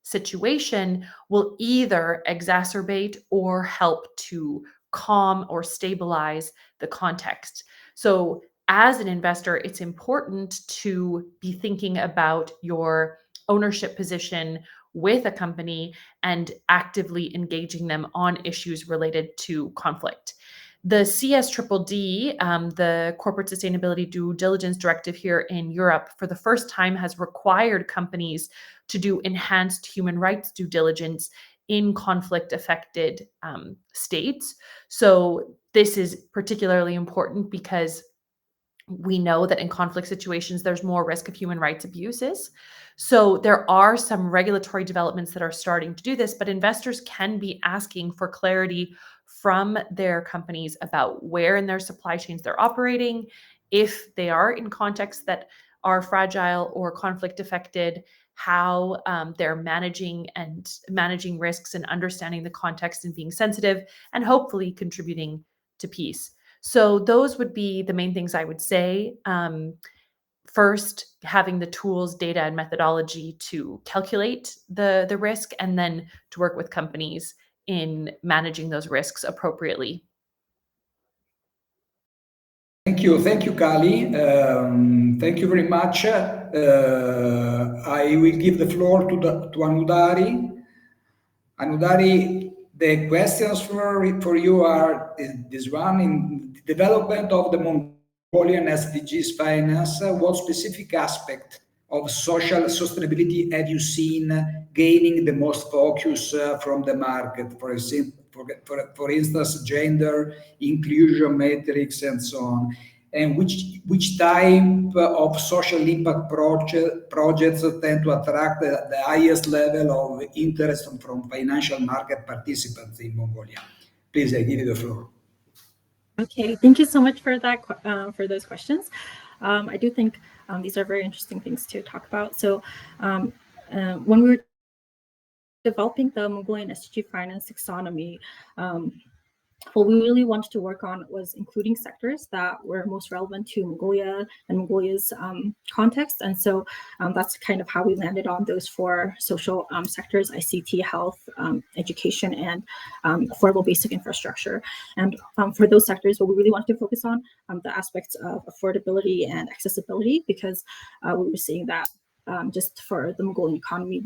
situation will either exacerbate or help to calm or stabilize the context. So as an investor, it's important to be thinking about your ownership position with a company and actively engaging them on issues related to conflict. The CSDDD, the Corporate Sustainability Due Diligence Directive here in Europe, for the first time has required companies to do enhanced human rights due diligence in conflict-affected states. So this is particularly important because we know that in conflict situations, there's more risk of human rights abuses. So there are some regulatory developments that are starting to do this, but investors can be asking for clarity from their companies about where in their supply chains they're operating, if they are in contexts that are fragile or conflict affected, how they're managing risks and understanding the context and being sensitive and hopefully contributing to peace. So those would be the main things I would say. First, having the tools, data, and methodology to calculate the risk, and then to work with companies in managing those risks appropriately. Thank you, Kali. Thank you very much. I will give the floor to Anudari. Anudari, the questions for you are this one: in the development of the Mongolian SDGs finance, what specific aspect of social sustainability have you seen gaining the most focus from the market? For example, for instance, gender, inclusion metrics, and so on. And which type of social impact projects tend to attract the highest level of interest from financial market participants in Mongolia? Please, I give you the floor. Okay, thank you so much for that, for those questions. I do think these are very interesting things to talk about. So when we were developing the Mongolian SDG finance taxonomy, what we really wanted to work on was including sectors that were most relevant to Mongolia and Mongolia's context. And so that's kind of how we landed on those 4 social sectors: ICT, health, education, and affordable basic infrastructure. And for those sectors, what we really wanted to focus on the aspects of affordability and accessibility, because we were seeing that just for the Mongolian economy,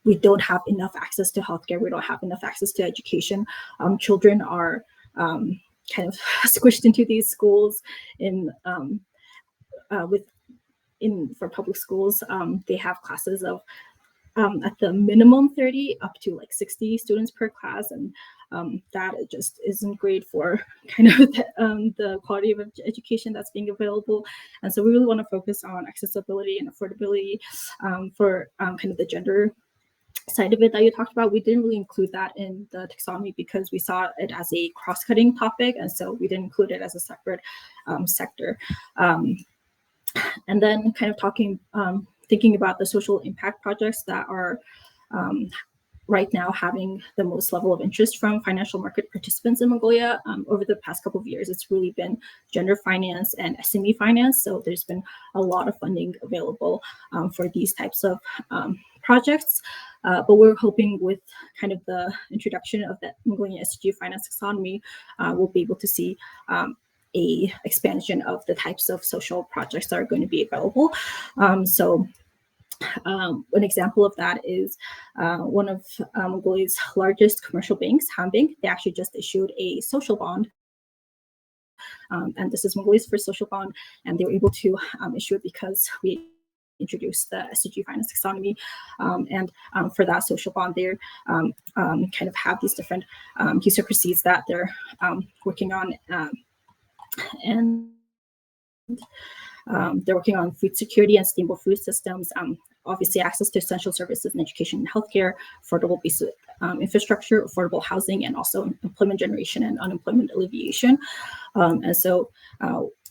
we don't have enough access to healthcare. We don't have enough access to education. Children are kind of squished into these schools for public schools. They have classes of at the minimum 30 up to like 60 students per class, and that just isn't great for kind of the quality of education that's being available. And so we really want to focus on accessibility and affordability for kind of the gender side of it that you talked about. We didn't really include that in the taxonomy because we saw it as a cross-cutting topic, and so we didn't include it as a separate sector. And then kind of thinking about the social impact projects that are right now having the most level of interest from financial market participants in Mongolia. Over the past couple of years, it's really been gender finance and SME finance. So there's been a lot of funding available for these types of projects. But we're hoping with kind of the introduction of the Mongolian SDG finance taxonomy, we'll be able to see a expansion of the types of social projects that are going to be available. So an example of that is one of Mongolia's largest commercial banks, Hanbank. They actually just issued a social bond. And this is Mongolia's first social bond, and they were able to issue it because we introduced the SDG finance taxonomy. And for that social bond, they're kind of have these different user proceeds that they're working on. And they're working on food security and sustainable food systems, obviously access to essential services in education and healthcare, affordable basic infrastructure, affordable housing, and also employment generation and unemployment alleviation. And so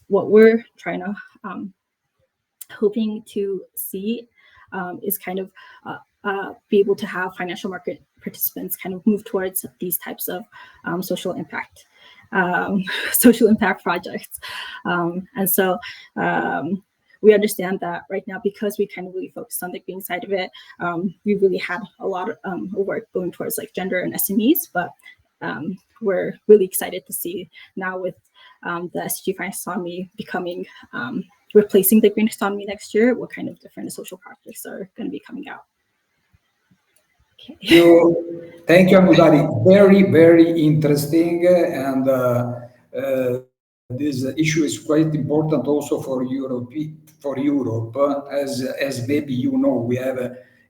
what we're trying to, hoping to see is kind of be able to have financial market participants kind of move towards these types of social impact projects. And so we understand that right now, because we kind of really focused on the green side of it, we really had a lot of work going towards like gender and SMEs, but we're really excited to see now with the SDG finance taxonomy becoming, replacing the green taxonomy next year, what kind of different social projects are going to be coming out. Okay. Thank you, Amudari. Very, very interesting. And this issue is quite important also for Europe. As maybe you know, we have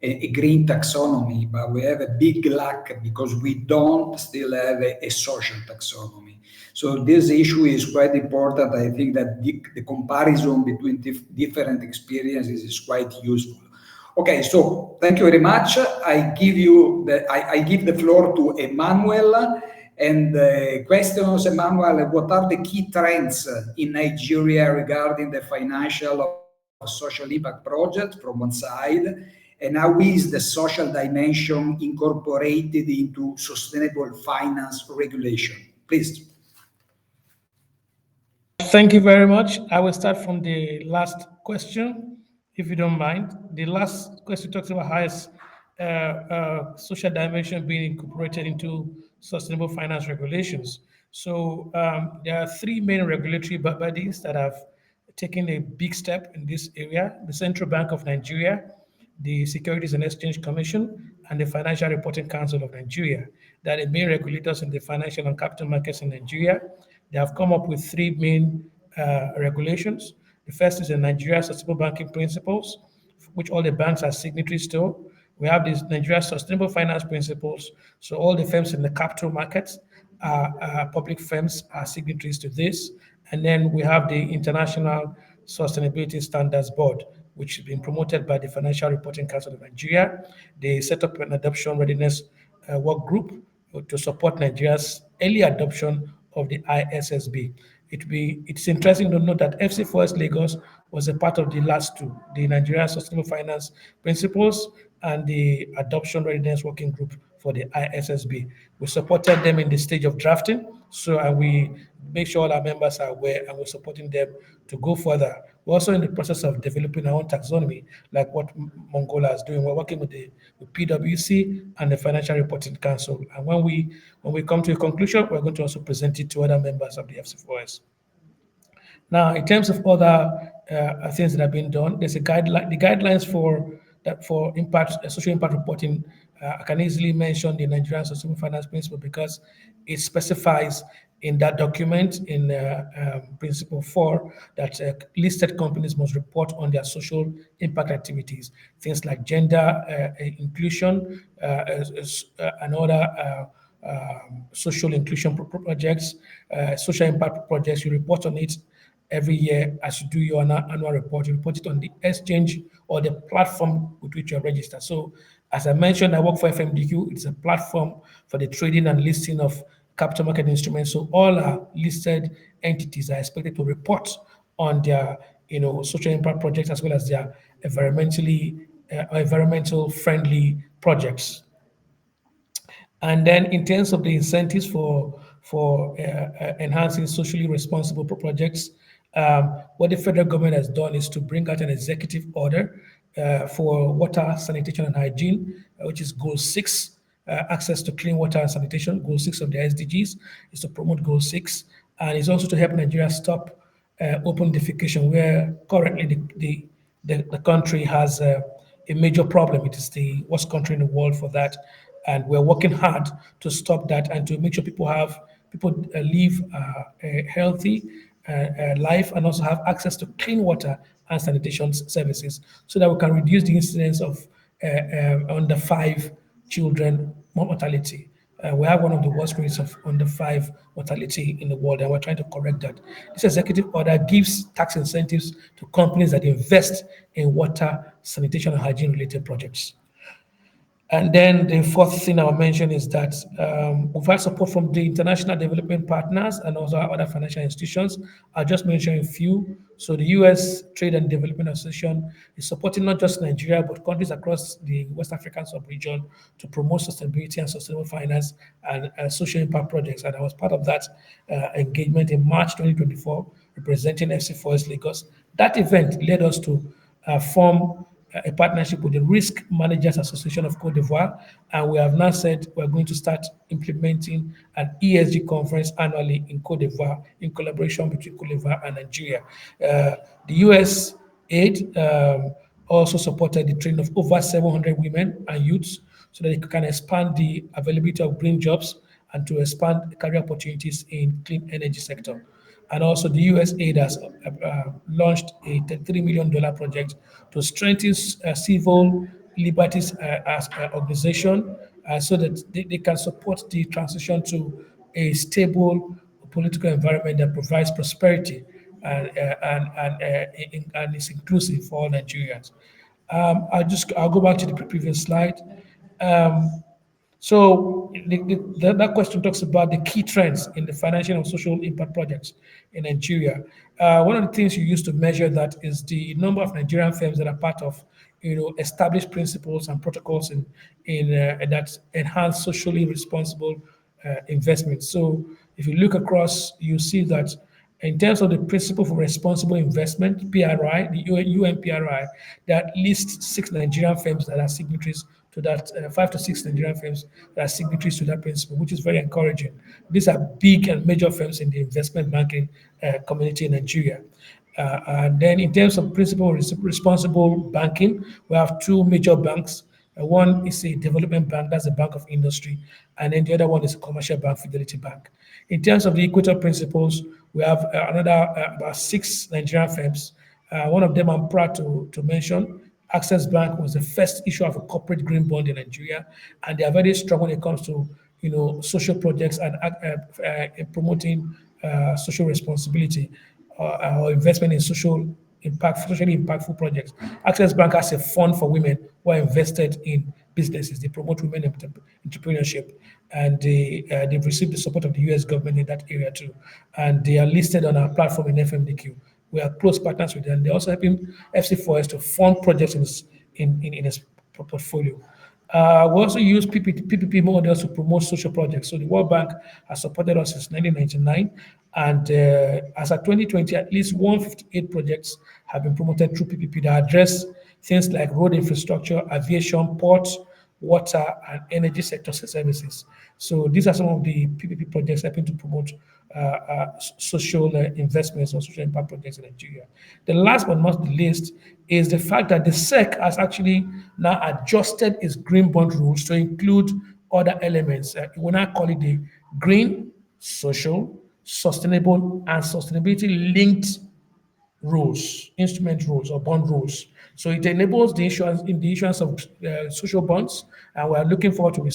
a green taxonomy, but we have a big lack because we don't still have a social taxonomy. So this issue is quite important. I think that the comparison between different experiences is quite useful. Okay, so thank you very much. I give the floor to Emmanuel. And questions, Emmanuel, what are the key trends in Nigeria regarding the financial or social impact project from one side? And how is the social dimension incorporated into sustainable finance regulation? Please. Thank you very much. I will start from the last question, if you don't mind. The last question talks about how is social dimension being incorporated into sustainable finance regulations. So there are 3 main regulatory bodies that have taken a big step in this area: the Central Bank of Nigeria, the Securities and Exchange Commission, and the Financial Reporting Council of Nigeria. They are the main regulators in the financial and capital markets in Nigeria. They have come up with 3 main regulations. The first is the Nigeria Sustainable Banking Principles, which all the banks are signatories to. We have these Nigeria Sustainable Finance Principles. So all the firms in the capital markets, public firms, are signatories to this. And then we have the International Sustainability Standards Board, which has been promoted by the Financial Reporting Council of Nigeria. They set up an adoption readiness work group to support Nigeria's early adoption of the ISSB. It's interesting to note that FC4S Lagos was a part of the last 2, the Nigeria Sustainable Finance Principles and the Adoption Readiness Working Group for the ISSB. We supported them in the stage of drafting, and we make sure all our members are aware, and we're supporting them to go further. We're also in the process of developing our own taxonomy, like what Mongolia is doing. We're working with PwC and the Financial Reporting Council. And when we come to a conclusion, we're going to also present it to other members of the FC4S. Now, in terms of other things that have been done, there's a guideline. The guidelines for impact, social impact reporting. I can easily mention the Nigerian Sustainable Finance Principle because it specifies in that document in Principle 4 that listed companies must report on their social impact activities, things like gender inclusion and other social inclusion projects, social impact projects. You report on it every year as you do your annual report. You report it on the exchange or the platform with which you're registered. So as I mentioned, I work for FMDQ. It's a platform for the trading and listing of capital market instruments. So all our listed entities are expected to report on their social impact projects as well as their environmental friendly projects. And then in terms of the incentives for enhancing socially responsible projects, what the federal government has done is to bring out an executive order for water, sanitation, and hygiene, which is Goal 6, access to clean water and sanitation. Goal 6 of the SDGs is to promote Goal 6, and it's also to help Nigeria stop open defecation, where currently the country has a major problem. It is the worst country in the world for that, and we're working hard to stop that and to make sure people live a healthy life and also have access to clean water and sanitation services, so that we can reduce the incidence of under 5 children mortality. We have one of the worst rates of under 5 mortality in the world, and we're trying to correct that. This executive order gives tax incentives to companies that invest in water, sanitation, and hygiene-related projects. And then the fourth thing I'll mention is that we've had support from the international development partners and also other financial institutions. I'll just mention a few. So the U.S. Trade and Development Association is supporting not just Nigeria, but countries across the West African sub-region to promote sustainability and sustainable finance and social impact projects. And I was part of that engagement in March 2024, representing FC4S Lagos. That event led us to form a partnership with the Risk Managers Association of Cote d'Ivoire, and we have now said we're going to start implementing an ESG conference annually in Cote d'Ivoire in collaboration between Cote d'Ivoire and Nigeria. The US aid also supported the training of over 700 women and youths so that they can expand the availability of green jobs and to expand career opportunities in clean energy sector. And also the US aid has launched a $33 million project to strengthen civil liberties organization so that they can support the transition to a stable political environment that provides prosperity and is inclusive for all Nigerians. I'll go back to the previous slide. So that question talks about the key trends in the financial and social impact projects in Nigeria. One of the things you use to measure that is the number of Nigerian firms that are part of, established principles and protocols that enhance socially responsible investment. So if you look across, you see that in terms of the principle for responsible investment, PRI, the UNPRI, there are at least 6 Nigerian firms that are signatories to that, 5 to 6 Nigerian firms that are signatories to that principle, which is very encouraging. These are big and major firms in the investment banking community in Nigeria. And then in terms of principle responsible banking, we have 2 major banks. One is a development bank, that's a bank of industry, and then the other one is a commercial bank, Fidelity Bank. In terms of the equitable principles, we have about 6 Nigerian firms. One of them I'm proud to mention. Access Bank was the first issuer of a corporate green bond in Nigeria, and they are very strong when it comes to social projects and promoting social responsibility or investment in socially impactful projects. Access Bank has a fund for women who are invested in businesses. They promote women entrepreneurship, and they've received the support of the US government in that area too. And they are listed on our platform in FMDQ. We are close partners with them. They're also helping FC4S to fund projects in portfolio. We also use PPP models to promote social projects. So the World Bank has supported us since 1999, and as of 2020, at least 158 projects have been promoted through PPP that address things like road infrastructure, aviation, ports, water, and energy sector services. So these are some of the PPP projects helping to promote social investments or social impact projects in Nigeria. The last but not the least is the fact that the SEC has actually now adjusted its green bond rules to include other elements. We now call it the green, social, sustainable, and sustainability linked rules, instrument rules or bond rules. So it enables the issuance of social bonds, and we are looking forward to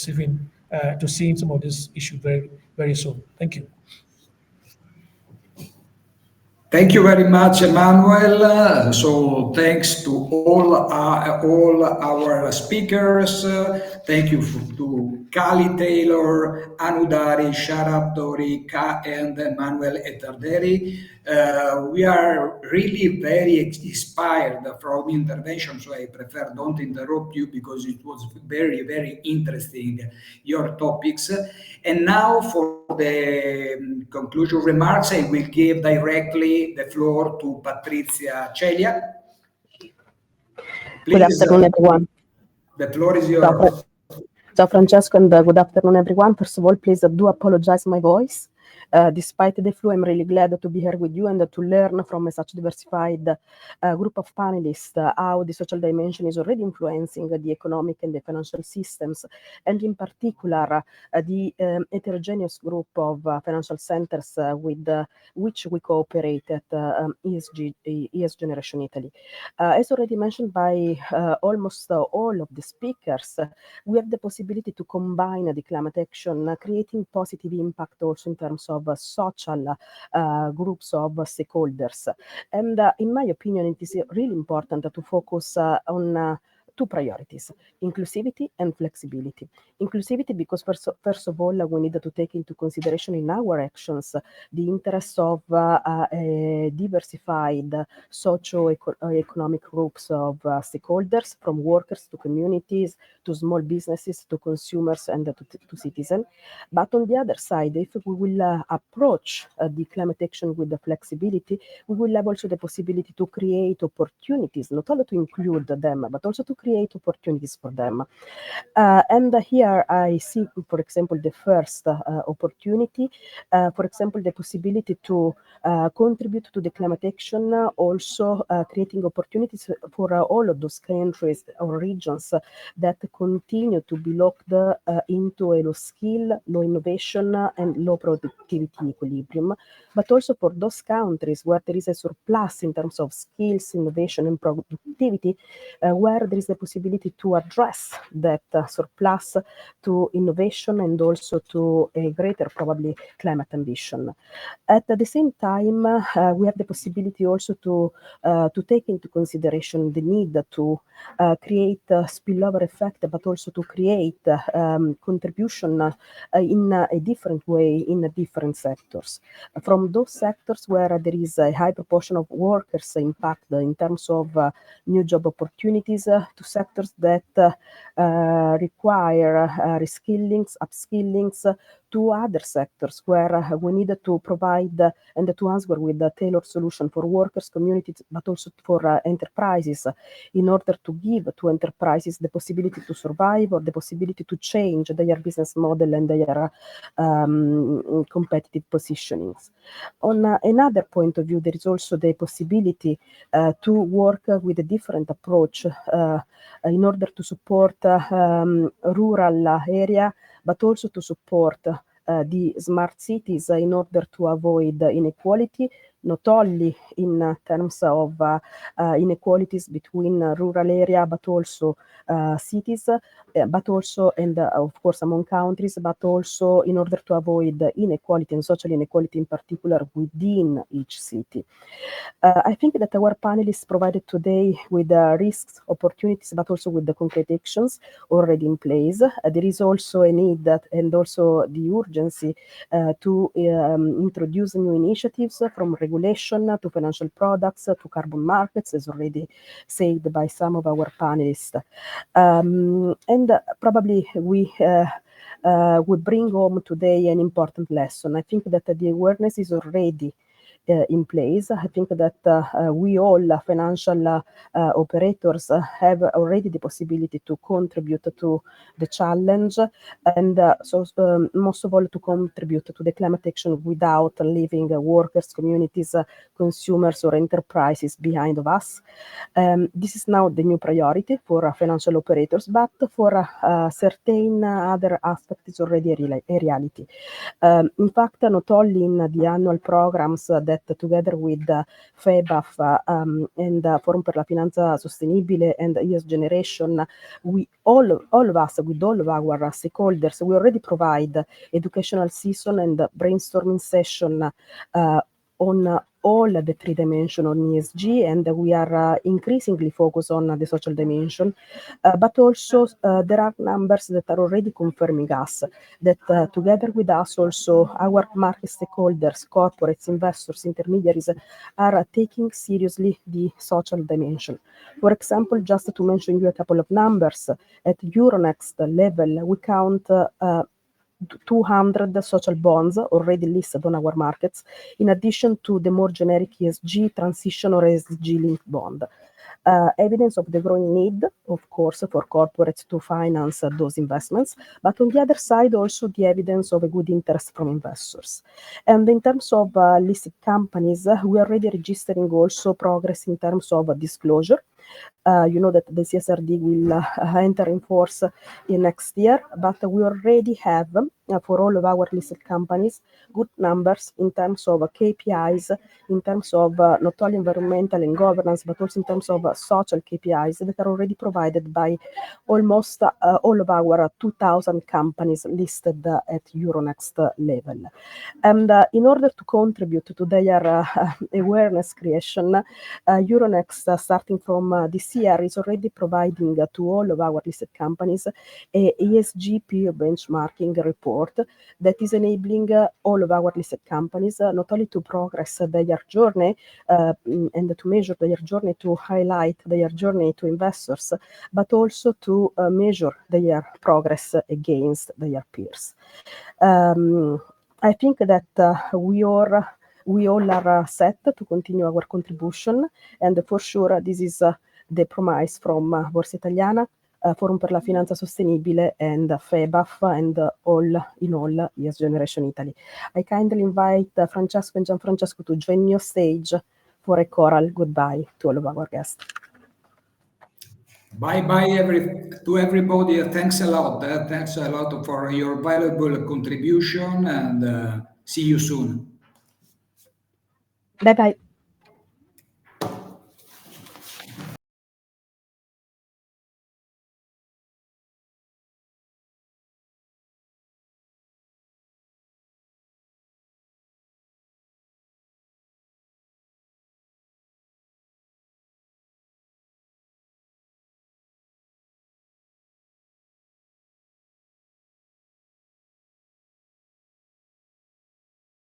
seeing some of this issue very, very soon. Thank you. Thank you very much, Emmanuel. So thanks to all our speakers. Thank you to Kali Taylor, Anudari, Sharab Dori, and Emmanuel Etarderi. We are really very inspired from intervention, so I prefer don't interrupt you because it was very, very interesting, your topics. And now for the conclusion remarks, I will give directly the floor to Patrizia Celia. Please, good afternoon, everyone. The floor is yours. Ciao Francesco, and good afternoon, everyone. First of all, please do apologize my voice. Despite the flu, I'm really glad to be here with you and to learn from such diversified group of panelists how the social dimension is already influencing the economic and the financial systems, and in particular the heterogeneous group of financial centers with which we cooperate at ES Generation Italy. As already mentioned by almost all of the speakers, we have the possibility to combine the climate action, creating positive impact also in terms of social groups of stakeholders. And in my opinion, it is really important to focus on two priorities: inclusivity and flexibility. Inclusivity because first of all, we need to take into consideration in our actions the interests of diversified socio-economic groups of stakeholders, from workers to communities, to small businesses, to consumers, and to citizens. But on the other side, if we will approach the climate action with the flexibility, we will have also the possibility to create opportunities, not only to include them, but also to create opportunities for them. And here I see, for example, the first opportunity, for example, the possibility to contribute to the climate action, also creating opportunities for all of those countries or regions that continue to be locked into a low skill, low innovation, and low productivity equilibrium, but also for those countries where there is a surplus in terms of skills, innovation, and productivity, where there is the possibility to address that surplus to innovation and also to a greater, probably, climate ambition. At the same time, we have the possibility also to take into consideration the need to create a spillover effect, but also to create contribution in a different way in different sectors. From those sectors where there is a high proportion of workers impact in terms of new job opportunities, to sectors that require reskillings, upskillings, to other sectors where we need to provide and to answer with a tailored solution for workers, communities, but also for enterprises, in order to give to enterprises the possibility to survive or the possibility to change their business model and their competitive positionings. On another point of view, there is also the possibility to work with a different approach in order to support rural area, but also to support the smart cities in order to avoid inequality, not only in terms of inequalities between rural area, but also cities, but also, and of course among countries, but also in order to avoid inequality and social inequality in particular within each city. I think that our panelists provided today with risks, opportunities, but also with the concrete actions already in place. There is also a need that, and also the urgency to introduce new initiatives from regulation regulation, to financial products, to carbon markets, as already said by some of our panelists. And probably we bring home today an important lesson. I think that the awareness is already in place. I think that we all financial operators have already the possibility to contribute to the challenge, and most of all to contribute to the climate action without leaving workers, communities, consumers or enterprises behind of us. This is now the new priority for financial operators, but for certain other aspects is already a reality. In fact, not only in the annual programs that together with FEBAF and Forum per la Finanza Sostenibile and ES Generation, we all of us, with all of our stakeholders, we already provide educational season and brainstorming session on all the three dimensions on ESG, and we are increasingly focused on the social dimension. But also there are numbers that are already confirming us that together with us also our market stakeholders, corporates, investors, intermediaries are taking seriously the social dimension. For example, just to mention you a couple of numbers, at Euronext level we count 200 social bonds already listed on our markets, in addition to the more generic ESG transition or ESG linked bond. Evidence of the growing need, of course, for corporates to finance those investments, but on the other side, also the evidence of a good interest from investors. And in terms of listed companies, we are already registering also progress in terms of disclosure. You know that the CSRD will enter in force in next year, but we already have, for all of our listed companies, good numbers in terms of KPIs, in terms of not only environmental and governance, but also in terms of social KPIs that are already provided by almost all of our 2,000 companies listed at Euronext level. And in order to contribute to their awareness creation, Euronext, starting from this year, is already providing to all of our listed companies a ESG peer benchmarking report that is enabling all of our listed companies not only to progress their journey and to measure their journey, to highlight their journey to investors, but also to measure their progress against their peers. I think that we all are set to continue our contribution, and for sure this is the promise from Borsa Italiana, Forum per la Finanza Sostenibile, and FEBAF, and all in all ES Generation Italy. I kindly invite Francesco and Gianfrancesco to join me on stage for a choral goodbye to all of our guests. Bye-bye to everybody. Thanks a lot. Thanks a lot for your valuable contribution, and see you soon. Bye-bye.